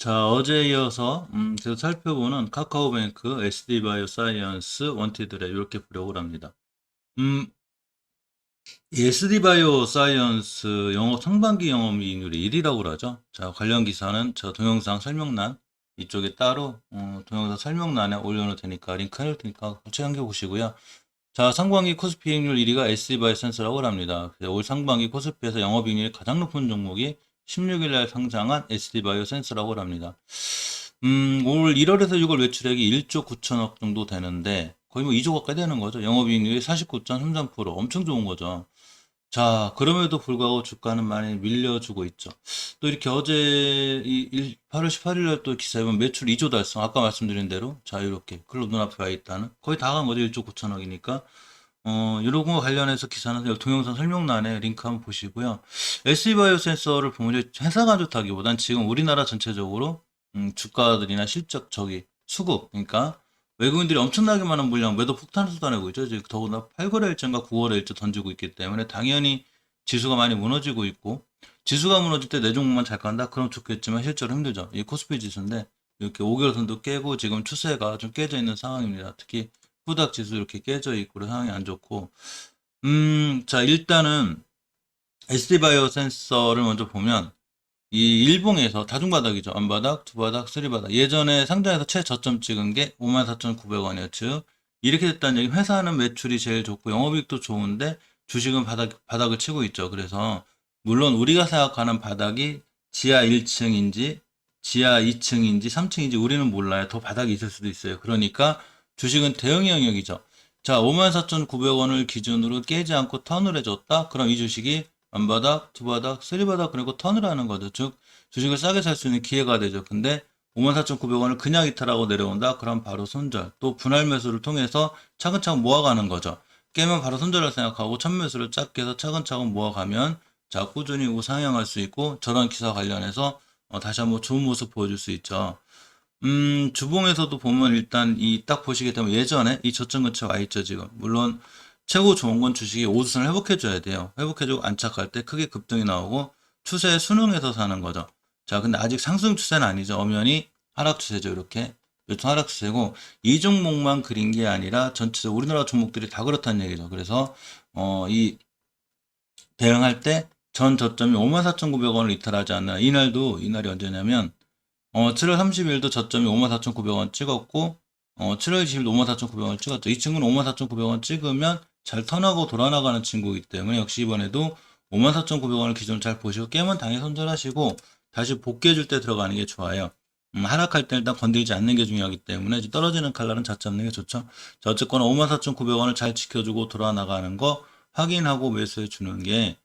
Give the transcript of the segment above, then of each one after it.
자, 어제 이어서 계속 살펴보는 카카오뱅크, SD바이오사이언스, 원티드랩 이렇게 부려고 합니다. 음, 이 SD바이오사이언스 영업 상반기 영업이익률이 1위라고 그러죠. 자, 관련 기사는 저 동영상 설명란 이쪽에 따로 동영상 설명란에 올려놓을 테니까 링크 해놓을 테니까 같이 함께 보시고요. 자, 상반기 코스피 이익률 1위가 SD바이오센스라고 합니다. 올 상반기 코스피에서 영업이익률이 가장 높은 종목이 16일 날 상장한 SD바이오센스라고 합니다. 올 1월에서 6월 매출액이 1조 9천억 정도 되는데 거의 뭐 2조 가까이 되는 거죠. 영업이익률이 49.33% 엄청 좋은 거죠. 자, 그럼에도 불구하고 주가는 많이 밀려주고 있죠. 또 이렇게 어제 8월 18일 날 또 기사에 보면 매출 2조 달성. 아까 말씀드린 대로 자, 이렇게 클럽 눈앞에 와 있다는 거의 다 간 거죠. 1조 9천억이니까. 이런 거 관련해서 기사는 동영상 설명란에 링크 한번 보시고요. SE바이오 센서를 보면 이제 회사가 좋다기보단 지금 우리나라 전체적으로 주가들이나 실적 저기 수급 그러니까 외국인들이 엄청나게 많은 물량 매도 폭탄을 쏟아내고 있죠. 이제 더구나 8거래일자인가 9거래일자 던지고 있기 때문에 당연히 지수가 많이 무너지고 있고 지수가 무너질 때 내 종목만 잘 간다? 그럼 좋겠지만 실제로 힘들죠. 이 코스피 지수인데 이렇게 5개월선도 깨고 지금 추세가 좀 깨져 있는 상황입니다. 특히 후닥 지수 이렇게 깨져 있고 그래서 상황이 안 좋고 자 일단은 SD바이오 센서를 먼저 보면 이 일봉에서 다중바닥이죠. 안바닥, 두바닥, 쓰리바닥. 예전에 상장에서 최저점 찍은 게 54,900원이에요. 즉 이렇게 됐다는 얘기 회사는 매출이 제일 좋고 영업이익도 좋은데 주식은 바닥을 치고 있죠. 그래서 물론 우리가 생각하는 바닥이 지하 1층인지 지하 2층인지 3층인지 우리는 몰라요. 더 바닥이 있을 수도 있어요. 그러니까 주식은 대형 영역이죠. 자, 54,900원을 기준으로 깨지 않고 턴을 해줬다? 그럼 이 주식이 안바닥, 두바닥, 쓰리바닥 그리고 턴을 하는 거죠. 즉 주식을 싸게 살 수 있는 기회가 되죠. 근데 54,900원을 그냥 이탈하고 내려온다? 그럼 바로 손절. 또 분할 매수를 통해서 차근차근 모아가는 거죠. 깨면 바로 손절을 생각하고 첫 매수를 작게 해서 차근차근 모아가면 자 꾸준히 우상향할 수 있고 저런 기사 관련해서 다시 한번 좋은 모습 보여줄 수 있죠. 주봉에서도 보면 일단 이 딱 보시게 되면 예전에 이 저점 근처에 와 있죠, 지금. 물론 최고 좋은 건 주식이 오수선을 회복해줘야 돼요. 회복해주고 안착할 때 크게 급등이 나오고 추세에 순응해서 사는 거죠. 자, 근데 아직 상승 추세는 아니죠. 엄연히 하락 추세죠, 이렇게. 요즘 하락 추세고 이 종목만 그린 게 아니라 전체적으로 우리나라 종목들이 다 그렇다는 얘기죠. 그래서 이 대응할 때 전 저점이 54,900원을 이탈하지 않나. 이날이 언제냐면 7월 30일도 저점이 54,900원 찍었고, 7월 20일도 54,900원 찍었죠. 이 친구는 54,900원 찍으면 잘 턴하고 돌아나가는 친구이기 때문에 역시 이번에도 54,900원을 기준으로 잘 보시고 깨면 당연히 손절하시고 다시 복귀해줄 때 들어가는 게 좋아요. 하락할 때 일단 건드리지 않는 게 중요하기 때문에 이제 떨어지는 칼날은 잡지 않는 게 좋죠. 자, 어쨌거나 54,900원을 잘 지켜주고 돌아나가는 거 확인하고 매수해 주는 게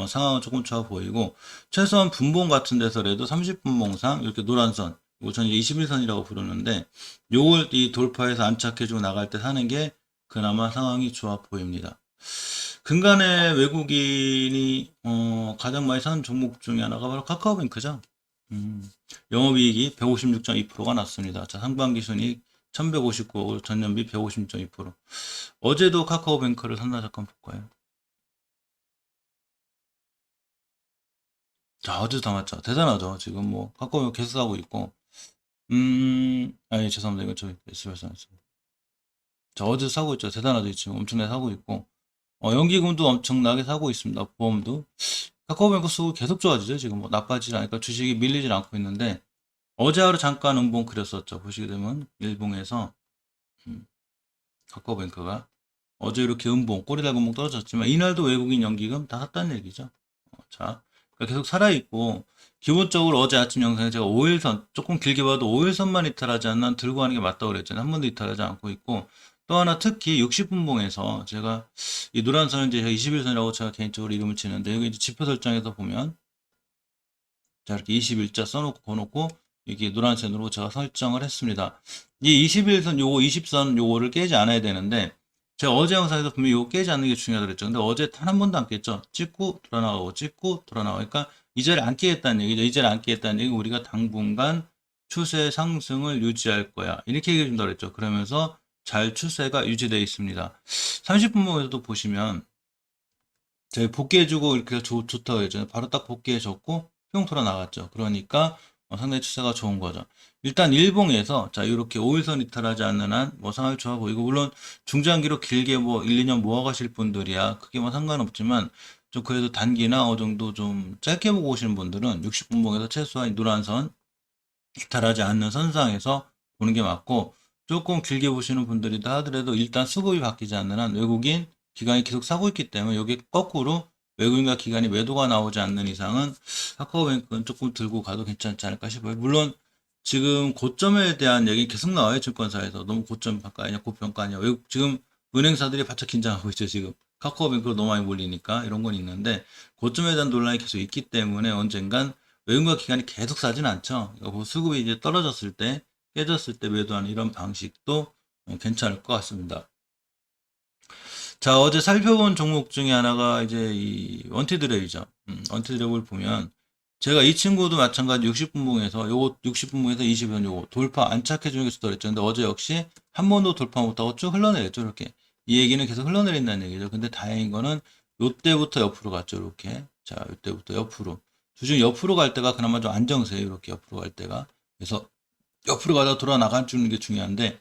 상황은 조금 좋아 보이고 최소한 분봉 같은 데서라도 30분봉상 이렇게 노란 선, 이거 저는 21선이라고 부르는데 요걸 이 돌파해서 안착해주고 나갈 때 사는 게 그나마 상황이 좋아 보입니다. 근간에 외국인이 가장 많이 사는 종목 중에 하나가 바로 카카오뱅크죠. 영업이익이 156.2%가 났습니다. 자, 상반기 순이익 1159억, 전년비 156.2%. 어제도 카카오뱅크를 샀나 잠깐 볼까요? 자, 어제도 담았죠. 대단하죠. 지금 뭐 카카오 계속 사고 있고. 아니 죄송합니다. 이거 저 SBS 안 했어요. 자, 어제 사고 있죠. 대단하죠. 지금 엄청나게 사고 있고. 연기금도 엄청나게 사고 있습니다. 보험도. 카카오뱅크 수고 계속 좋아지죠. 지금 뭐 나빠지지 않으니까 주식이 밀리질 않고 있는데 어제 하루 잠깐 음봉 그렸었죠. 보시게 되면 일봉에서 음, 카카오뱅크가 어제 이렇게 음봉 꼬리 달고 몽 떨어졌지만 이날도 외국인 연기금 다 샀다는 얘기죠. 자, 그러니까 계속 살아있고, 기본적으로 어제 아침 영상에 제가 5일선, 조금 길게 봐도 5일선만 이탈하지 않는 한 들고 가는 게 맞다고 그랬잖아요. 한 번도 이탈하지 않고 있고, 또 하나 특히 60분봉에서 제가 이 노란 선은 이제 21선이라고 제가 개인적으로 이름을 치는데, 여기 이제 지표 설정에서 보면, 자, 이렇게 21자 써놓고, 거놓고, 이게 노란선으로 제가 설정을 했습니다. 이 21선 요거, 20선 요거를 깨지 않아야 되는데, 제가 어제 영상에서 분명히 이거 깨지 않는 게 중요하다고 그랬죠. 근데 어제 단 한 번도 안 깼죠. 찍고 돌아나가고 찍고 돌아나가고. 그러니까 이 자리를 안 깨겠다는 얘기죠. 이 자리를 안 깨겠다는 얘기는 우리가 당분간 추세 상승을 유지할 거야. 이렇게 얘기해 준다고 그랬죠. 그러면서 잘 추세가 유지되어 있습니다. 30분봉에서도 보시면 저희 복귀해주고 이렇게 좋다고 했잖아요. 바로 딱 복귀해줬고 뿅 돌아 나갔죠. 그러니까 상당히 추세가 좋은 거죠. 일단 일봉에서 자 이렇게 5일선 이탈하지 않는 한 뭐 상황이 좋아 보이고 물론 중장기로 길게 뭐 1, 2년 모아가실 분들이야 크게 뭐 상관없지만 좀 그래도 단기나 어느 정도 좀 짧게 보고 오시는 분들은 60분봉에서 최소한 이 노란선 이탈하지 않는 선상에서 보는 게 맞고 조금 길게 보시는 분들이다 하더라도 일단 수급이 바뀌지 않는 한 외국인 기관이 계속 사고 있기 때문에 여기 거꾸로 외국인과 기관이 매도가 나오지 않는 이상은 카카오뱅크는 조금 들고 가도 괜찮지 않을까 싶어요. 물론 지금 고점에 대한 얘기 계속 나와요. 증권사에서 너무 고점 평가냐 고평가냐 외국 지금 은행사들이 바짝 긴장하고 있죠. 지금 카카오뱅크로 너무 많이 몰리니까 이런 건 있는데 고점에 대한 논란이 계속 있기 때문에 언젠간 외국인과 기관이 계속 사진 않죠. 그러니까 수급이 이제 떨어졌을 때, 깨졌을 때 매도하는 이런 방식도 괜찮을 것 같습니다. 자, 어제 살펴본 종목 중에 하나가 이제 이 원티드랩이죠. 원티드랩을 보면 제가 이 친구도 마찬가지 60분봉에서 요거 60분봉에서 20원 요거 돌파 안착해 주는 게 좋다고 그랬죠. 근데 어제 역시 한 번도 돌파 못하고 쭉 흘러내렸죠. 이렇게. 이 얘기는 계속 흘러내린다는 얘기죠. 근데 다행인 거는 요때부터 옆으로 갔죠. 이렇게. 자, 요때부터 옆으로. 주중 옆으로 갈 때가 그나마 좀 안정세요. 이렇게 옆으로 갈 때가. 그래서 옆으로 가다 돌아 나가주는 게 중요한데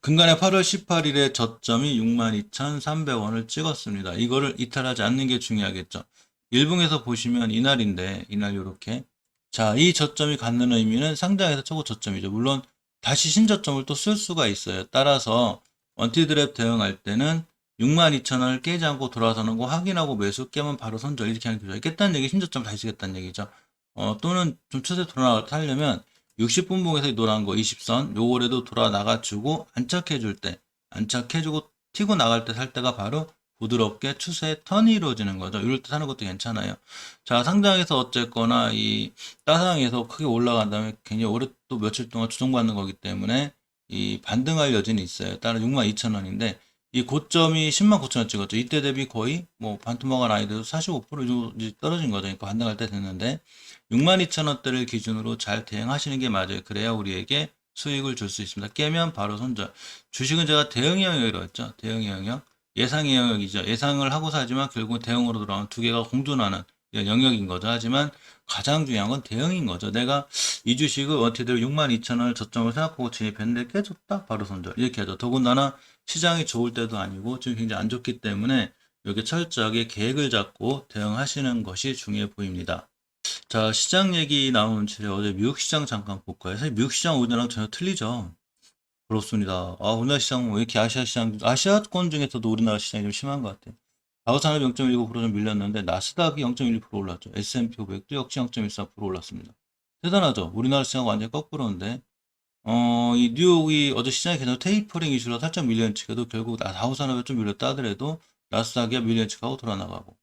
근간에 8월 18일에 저점이 62,300원을 찍었습니다. 이거를 이탈하지 않는 게 중요하겠죠. 일봉에서 보시면 이날인데 이날 요렇게 자, 이 저점이 갖는 의미는 상장에서 최고 저점이죠. 물론 다시 신저점을 또 쓸 수가 있어요. 따라서 원티드랩 대응할 때는 62,000원을 깨지 않고 돌아서는 거 확인하고 매수 깨면 바로 손절 이렇게 하는 게 깼다는 얘기 신저점 다시 쓰겠다는 얘기죠. 또는 좀 추세 돌아가려면 60분봉에서 노란 거 20선 요거라도 돌아 나가주고 안착해줄 때 안착해주고 튀고 나갈 때 살 때가 바로 부드럽게 추세의 턴이 이루어지는 거죠. 이럴 때 사는 것도 괜찮아요. 자, 상장에서 어쨌거나 이 따상에서 크게 올라간 다음에 굉장히 오래 또 며칠 동안 조정받는 거기 때문에 이 반등할 여지는 있어요. 따라 62,000원인데 이 고점이 109,000원 찍었죠. 이때 대비 거의 뭐 반토막은 아니더라도 45% 정도 떨어진 거죠. 그러니까 반등할 때 됐는데 62,000원대를 기준으로 잘 대응하시는 게 맞아요. 그래야 우리에게 수익을 줄 수 있습니다. 깨면 바로 손절. 주식은 제가 대응의 영역이라고 했죠. 대응의 영역. 예상의 영역이죠. 예상을 하고 사지만 결국 대응으로 돌아오는 두 개가 공존하는 영역인 거죠. 하지만 가장 중요한 건 대응인 거죠. 내가 이 주식을 원티대로 62,000원을 저점을 생각하고 진입했는데 깨졌다? 바로 손절. 이렇게 하죠. 더군다나 시장이 좋을 때도 아니고 지금 굉장히 안 좋기 때문에 여기 철저하게 계획을 잡고 대응하시는 것이 중요해 보입니다. 자, 시장 얘기 나온 채 어제 미국 시장 잠깐 볼까요? 사실 미국 시장 우리나라랑 전혀 틀리죠. 그렇습니다. 우리나라 시장 왜 이렇게 아시아 시장, 아시아권 중에서도 우리나라 시장이 좀 심한 것 같아요. 다우산업 0.19%좀 밀렸는데 나스닥이 0.12% 올랐죠. S&P 500도 역시 0.14% 올랐습니다. 대단하죠. 우리나라 시장 완전 거꾸로인데 이 뉴욕이 어제 시장에 계속 테이퍼링 이슈로 살짝 밀려치고도 결국 다우산업에 좀 밀렸다 하더라도 나스닥이 밀려치고 돌아나가고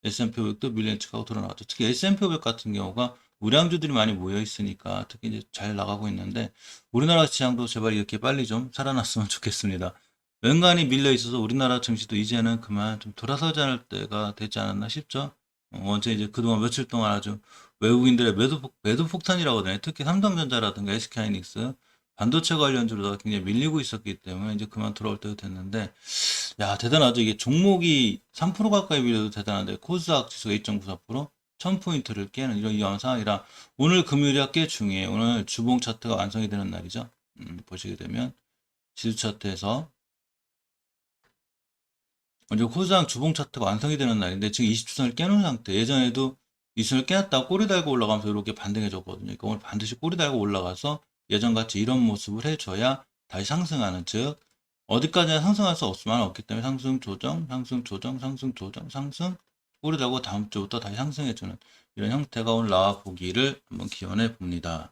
S&P 500도 밀려치고 돌아나갔죠. 특히 S&P 500 같은 경우가 우량주들이 많이 모여 있으니까 특히 이제 잘 나가고 있는데 우리나라 시장도 제발 이렇게 빨리 좀 살아났으면 좋겠습니다. 웬간히 밀려 있어서 우리나라 증시도 이제는 그만 좀 돌아서지 않을 때가 되지 않았나 싶죠. 언제 이제 그동안 며칠 동안 아주 외국인들의 매도 폭탄이라고 하잖아요. 특히 삼성전자라든가 SK하이닉스 반도체 관련주로다가 굉장히 밀리고 있었기 때문에 이제 그만 돌아올 때가 됐는데 야 대단하죠. 이게 종목이 3% 가까이 밀려도 대단한데 코스닥 지수가 2.94% 1000포인트를 깨는 이런 상황이라 오늘 금요일이 꽤 중요해요. 오늘 주봉 차트가 완성이 되는 날이죠. 보시게 되면 지수 차트에서 먼저 코스닥 주봉 차트가 완성이 되는 날인데 지금 20주선을 깨놓은 상태. 예전에도 20주선을 깨놨다가 꼬리 달고 올라가면서 이렇게 반등해 줬거든요. 그러니까 오늘 반드시 꼬리 달고 올라가서 예전같이 이런 모습을 해줘야 다시 상승하는, 즉 어디까지나 상승할 수 없을 없기 때문에 상승 조정, 상승 조정, 상승 조정, 상승 꼬리 달고 다음 주부터 다시 상승해주는 이런 형태가 오늘 나와 보기를 한번 기원해 봅니다.